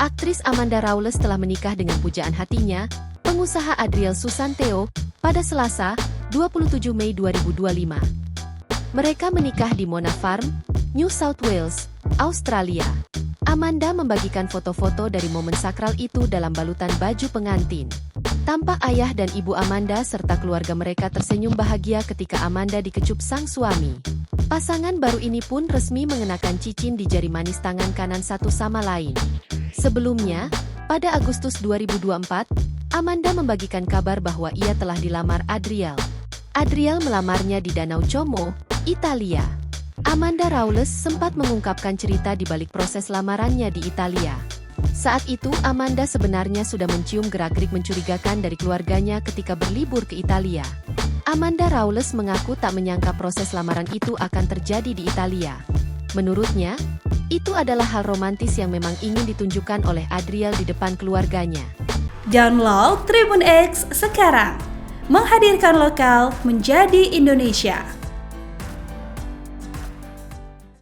Aktris Amanda Rawles telah menikah dengan pujaan hatinya, pengusaha Adriel Susanteo, pada Selasa, 27 Mei 2025. Mereka menikah di Mona Farm, New South Wales, Australia. Amanda membagikan foto-foto dari momen sakral itu dalam balutan baju pengantin. Tampak ayah dan ibu Amanda serta keluarga mereka tersenyum bahagia ketika Amanda dikecup sang suami. Pasangan baru ini pun resmi mengenakan cincin di jari manis tangan kanan satu sama lain. Sebelumnya, pada Agustus 2024, Amanda membagikan kabar bahwa ia telah dilamar Adriel. Adriel melamarnya di Danau Como, Italia. Amanda Rawles sempat mengungkapkan cerita di balik proses lamarannya di Italia. Saat itu, Amanda sebenarnya sudah mencium gerak-gerik mencurigakan dari keluarganya ketika berlibur ke Italia. Amanda Rawles mengaku tak menyangka proses lamaran itu akan terjadi di Italia. Menurutnya, itu adalah hal romantis yang memang ingin ditunjukkan oleh Adriel di depan keluarganya. Download Tribun X sekarang, menghadirkan lokal menjadi Indonesia.